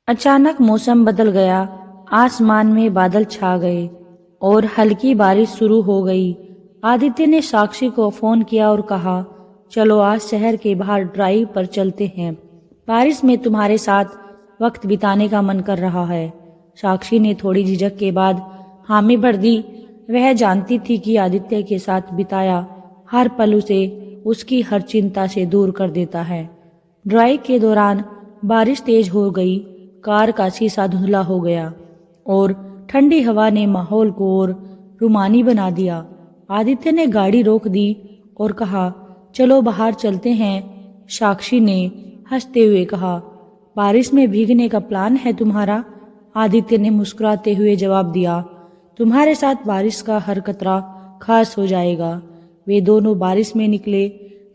अचानक मौसम बदल गया। आसमान में बादल छा गए और हल्की बारिश शुरू हो गई। आदित्य ने साक्षी को फोन किया और कहा, चलो आज शहर के बाहर ड्राइव पर चलते हैं। बारिश में तुम्हारे साथ वक्त बिताने का मन कर रहा है। साक्षी ने थोड़ी झिझक के बाद हामी भर दी। वह जानती थी कि आदित्य के साथ बिताया हर पल उसे उसकी हर चिंता से दूर कर देता है। ड्राइव के दौरान बारिश तेज हो गई। कार का शीशा धुंधला हो गया और ठंडी हवा ने माहौल को और रुमानी बना दिया। आदित्य ने गाड़ी रोक दी और कहा, चलो बाहर चलते हैं। साक्षी ने हंसते हुए कहा, बारिश में भीगने का प्लान है तुम्हारा? आदित्य ने मुस्कुराते हुए जवाब दिया, तुम्हारे साथ बारिश का हर कतरा खास हो जाएगा। वे दोनों बारिश में निकले।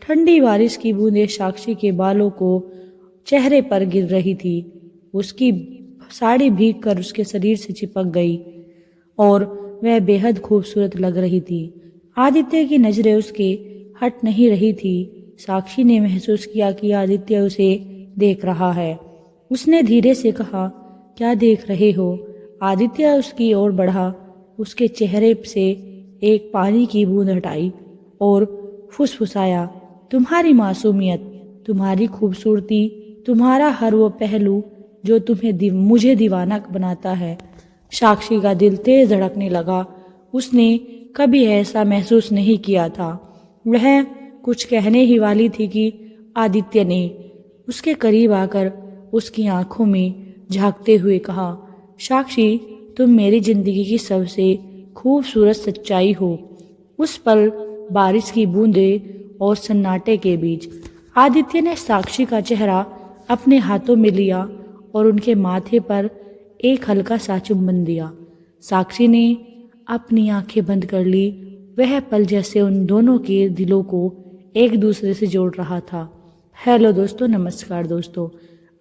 ठंडी बारिश की बूंदें साक्षी के बालों को चेहरे पर गिर रही थी। उसकी साड़ी भीगकर उसके शरीर से चिपक गई और वह बेहद खूबसूरत लग रही थी। आदित्य की नजरें उसके हट नहीं रही थी। साक्षी ने महसूस किया कि आदित्य उसे देख रहा है। उसने धीरे से कहा, क्या देख रहे हो? आदित्य उसकी ओर बढ़ा, उसके चेहरे से एक पानी की बूंद हटाई और फुसफुसाया, तुम्हारी मासूमियत, तुम्हारी खूबसूरती, तुम्हारा हर वो पहलू जो मुझे दीवाना बनाता है। साक्षी का दिल तेज धड़कने लगा। उसने कभी ऐसा महसूस नहीं किया था। वह कुछ कहने ही वाली थी कि आदित्य ने उसके करीब आकर उसकी आंखों में झांकते हुए कहा, साक्षी, तुम मेरी जिंदगी की सबसे खूबसूरत सच्चाई हो। उस पल बारिश की बूंदें और सन्नाटे के बीच आदित्य ने साक्षी का चेहरा अपने हाथों में लिया और उनके माथे पर एक हल्का सा चुंबन दिया। साक्षी ने अपनी आंखें बंद कर ली। वह पल जैसे उन दोनों के दिलों को एक दूसरे से जोड़ रहा था। हेलो दोस्तों, नमस्कार दोस्तों।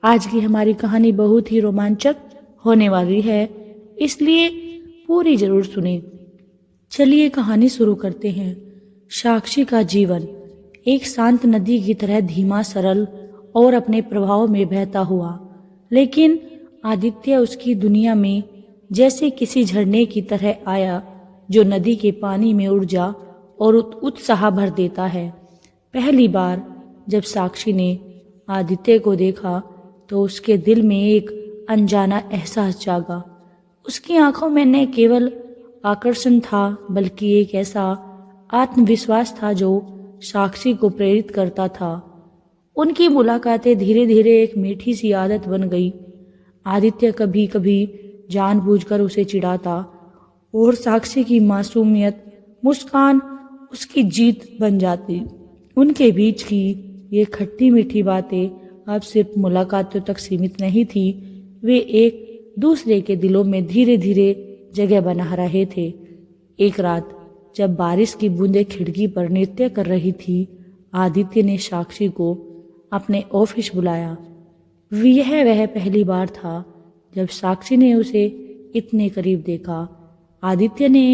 आज की हमारी कहानी बहुत ही रोमांचक होने वाली है, इसलिए पूरी जरूर सुने। चलिए कहानी शुरू करते हैं। साक्षी का जीवन एक शांत नदी की तरह धीमा, सरल और अपने प्रभाव में बहता हुआ, लेकिन आदित्य उसकी दुनिया में जैसे किसी झरने की तरह आया जो नदी के पानी में ऊर्जा और उत्साह भर देता है। पहली बार जब साक्षी ने आदित्य को देखा तो उसके दिल में एक अनजाना एहसास जागा। उसकी आंखों में न केवल आकर्षण था बल्कि एक ऐसा आत्मविश्वास था जो साक्षी को प्रेरित करता था। उनकी मुलाकातें धीरे धीरे एक मीठी सी आदत बन गई। आदित्य कभी कभी जानबूझकर उसे चिढ़ाता और साक्षी की मासूमियत, मुस्कान उसकी जीत बन जाती। उनके बीच की ये खट्टी मीठी बातें अब सिर्फ मुलाकातों तक सीमित नहीं थी, वे एक दूसरे के दिलों में धीरे धीरे जगह बना रहे थे। एक रात जब बारिश की बूंदें खिड़की पर नृत्य कर रही थी, आदित्य ने साक्षी को अपने ऑफिस बुलाया। यह वह पहली बार था जब साक्षी ने उसे इतने करीब देखा। आदित्य ने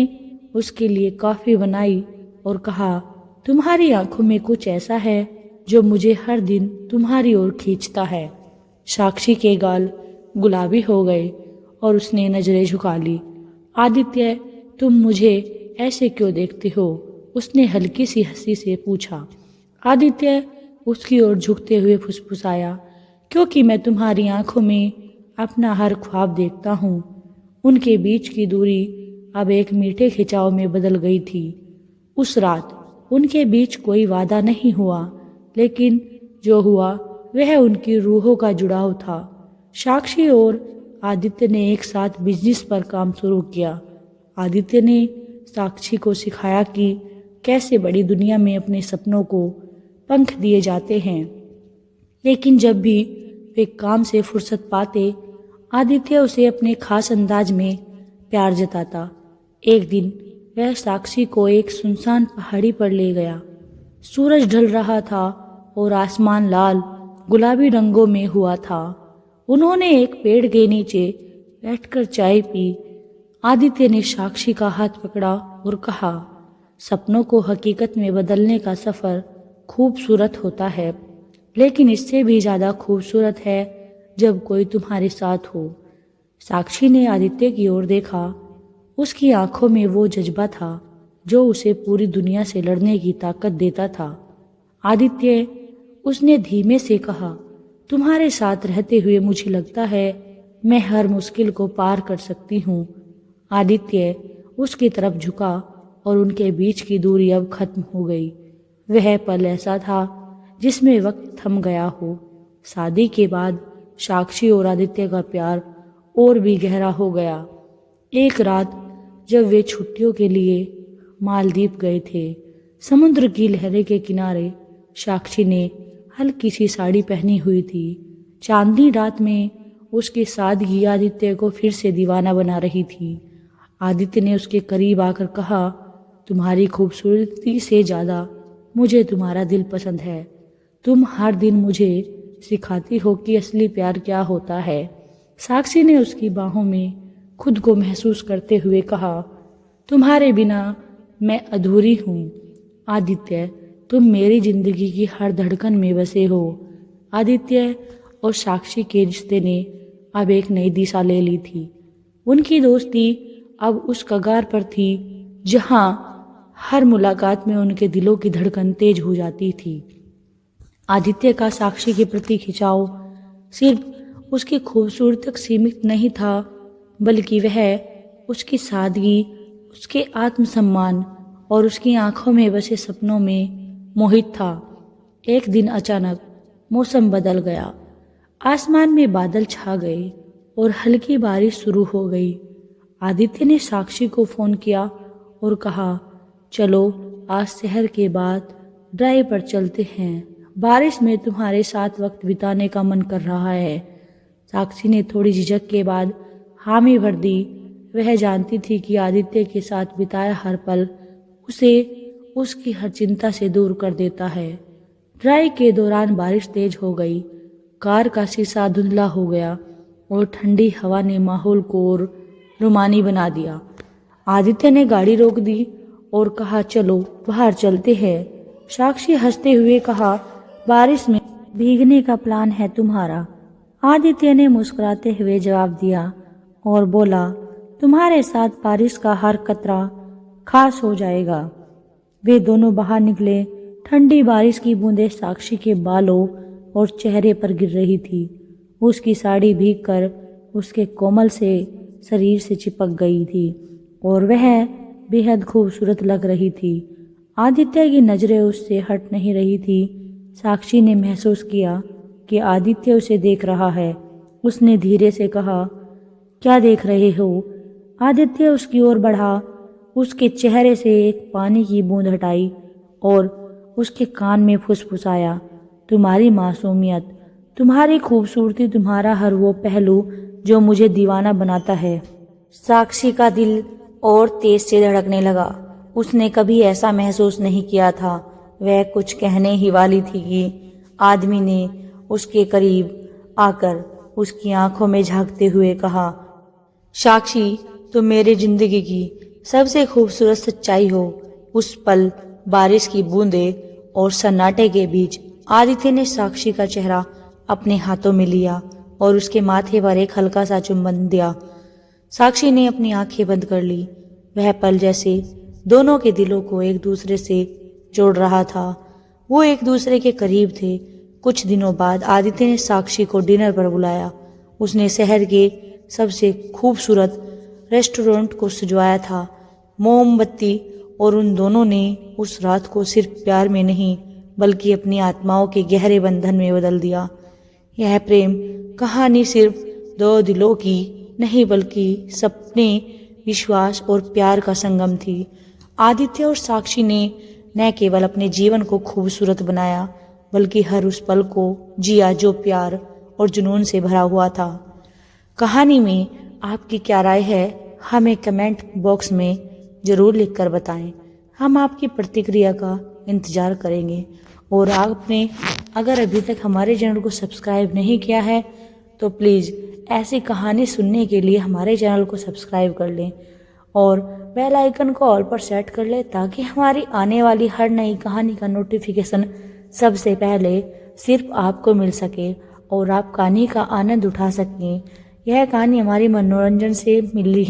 उसके लिए कॉफी बनाई और कहा, तुम्हारी आंखों में कुछ ऐसा है जो मुझे हर दिन तुम्हारी ओर खींचता है। साक्षी के गाल गुलाबी हो गए और उसने नजरें झुका ली। आदित्य, तुम मुझे ऐसे क्यों देखते हो? उसने हल्की सी हंसी से पूछा। आदित्य उसकी ओर झुकते हुए फुसफुसाया, क्योंकि मैं तुम्हारी आंखों में अपना हर ख्वाब देखता हूँ। उनके बीच की दूरी अब एक मीठे खिंचाव में बदल गई थी। उस रात उनके बीच कोई वादा नहीं हुआ, लेकिन जो हुआ वह उनकी रूहों का जुड़ाव था। साक्षी और आदित्य ने एक साथ बिजनेस पर काम शुरू किया। आदित्य ने साक्षी को सिखाया कि कैसे बड़ी दुनिया में अपने सपनों को पंख दिए जाते हैं, लेकिन जब भी वे काम से फुर्सत पाते, आदित्य उसे अपने खास अंदाज में प्यार जताता। एक दिन वह साक्षी को एक सुनसान पहाड़ी पर ले गया। सूरज ढल रहा था और आसमान लाल गुलाबी रंगों में हुआ था। उन्होंने एक पेड़ के नीचे बैठकर चाय पी। आदित्य ने साक्षी का हाथ पकड़ा और कहा, सपनों को हकीकत में बदलने का सफ़र खूबसूरत होता है, लेकिन इससे भी ज़्यादा खूबसूरत है जब कोई तुम्हारे साथ हो। साक्षी ने आदित्य की ओर देखा। उसकी आंखों में वो जज्बा था जो उसे पूरी दुनिया से लड़ने की ताकत देता था। आदित्य, उसने धीमे से कहा, तुम्हारे साथ रहते हुए मुझे लगता है मैं हर मुश्किल को पार कर सकती हूँ। आदित्य उसकी तरफ झुका और उनके बीच की दूरी अब खत्म हो गई। वह पल ऐसा था जिसमें वक्त थम गया हो। शादी के बाद साक्षी और आदित्य का प्यार और भी गहरा हो गया। एक रात जब वे छुट्टियों के लिए मालदीव गए थे, समुद्र की लहरें के किनारे साक्षी ने हल्की सी साड़ी पहनी हुई थी। चांदनी रात में उसकी सादगी आदित्य को फिर से दीवाना बना रही थी। आदित्य ने उसके करीब आकर कहा, तुम्हारी खूबसूरती से ज़्यादा मुझे तुम्हारा दिल पसंद है। तुम हर दिन मुझे सिखाती हो कि असली प्यार क्या होता है। साक्षी ने उसकी बाहों में खुद को महसूस करते हुए कहा, तुम्हारे बिना मैं अधूरी हूँ। आदित्य, तुम मेरी जिंदगी की हर धड़कन में बसे हो। आदित्य और साक्षी के रिश्ते ने अब एक नई दिशा ले ली थी। उनकी दोस्ती अब उस कगार पर थी जहां हर मुलाकात में उनके दिलों की धड़कन तेज हो जाती थी। आदित्य का साक्षी के प्रति खिंचाव सिर्फ उसकी खूबसूरती तक सीमित नहीं था, बल्कि वह उसकी सादगी, उसके आत्मसम्मान और उसकी आंखों में बसे सपनों में मोहित था। एक दिन अचानक मौसम बदल गया। आसमान में बादल छा गए और हल्की बारिश शुरू हो गई। आदित्य ने साक्षी को फोन किया और कहा, चलो आज शहर के बाद ड्राइव पर चलते हैं। बारिश में तुम्हारे साथ वक्त बिताने का मन कर रहा है। साक्षी ने थोड़ी झिझक के बाद हामी भर दी। वह जानती थी कि आदित्य के साथ बिताया हर पल उसे उसकी हर चिंता से दूर कर देता है। ड्राइव के दौरान बारिश तेज हो गई। कार का शीशा धुंधला हो गया और ठंडी हवा ने माहौल को और रोमानी बना दिया। आदित्य ने गाड़ी रोक दी और कहा, चलो बाहर चलते हैं। साक्षी हंसते हुए कहा, बारिश में भीगने का प्लान है तुम्हारा। आदित्य ने मुस्कुराते हुए जवाब दिया और बोला, तुम्हारे साथ बारिश का हर कतरा खास हो जाएगा। वे दोनों बाहर निकले। ठंडी बारिश की बूंदें साक्षी के बालों और चेहरे पर गिर रही थी। उसकी साड़ी भीगकर उसके कोमल से शरीर से चिपक गई थी और वह बेहद खूबसूरत लग रही थी। आदित्य की नजरें उससे हट नहीं रही थी। साक्षी ने महसूस किया कि आदित्य उसे देख रहा है। उसने धीरे से कहा, क्या देख रहे हो? आदित्य उसकी ओर बढ़ा, उसके चेहरे से एक पानी की बूंद हटाई और उसके कान में फुसफुसाया, तुम्हारी मासूमियत, तुम्हारी खूबसूरती, तुम्हारा हर वो पहलू जो मुझे दीवाना बनाता है। साक्षी का दिल और तेज से धड़कने लगा। उसने कभी ऐसा महसूस नहीं किया था। वह कुछ कहने ही वाली थी कि आदमी ने उसके करीब आकर उसकी आंखों में झांकते हुए कहा, साक्षी, तुम मेरी जिंदगी की सबसे खूबसूरत सच्चाई हो। उस पल बारिश की बूंदें और सन्नाटे के बीच आदित्य ने साक्षी का चेहरा अपने हाथों में लिया और उसके माथे पर एक हल्का सा चुंबन दिया। साक्षी ने अपनी आंखें बंद कर ली। वह पल जैसे दोनों के दिलों को एक दूसरे से जोड़ रहा था। वो एक दूसरे के करीब थे। कुछ दिनों बाद आदित्य ने साक्षी को डिनर पर बुलाया। उसने शहर के सबसे खूबसूरत रेस्टोरेंट को सजवाया था। मोमबत्ती और उन दोनों ने उस रात को सिर्फ प्यार में नहीं बल्कि अपनी आत्माओं के गहरे बंधन में बदल दिया। यह प्रेम कहानी सिर्फ दो दिलों की नहीं बल्कि सपने, विश्वास और प्यार का संगम थी। आदित्य और साक्षी ने न केवल अपने जीवन को खूबसूरत बनाया बल्कि हर उस पल को जिया जो प्यार और जुनून से भरा हुआ था। कहानी में आपकी क्या राय है, हमें कमेंट बॉक्स में ज़रूर लिखकर बताएं। हम आपकी प्रतिक्रिया का इंतज़ार करेंगे। और आपने अगर अभी तक हमारे चैनल को सब्सक्राइब नहीं किया है तो प्लीज़ ऐसी कहानी सुनने के लिए हमारे चैनल को सब्सक्राइब कर लें और बेल आइकन को ऑल पर सेट कर लें ताकि हमारी आने वाली हर नई कहानी का नोटिफिकेशन सबसे पहले सिर्फ आपको मिल सके। और आप कहानी का आनंद उठा सकें। यह कहानी हमारे मनोरंजन से मिली है।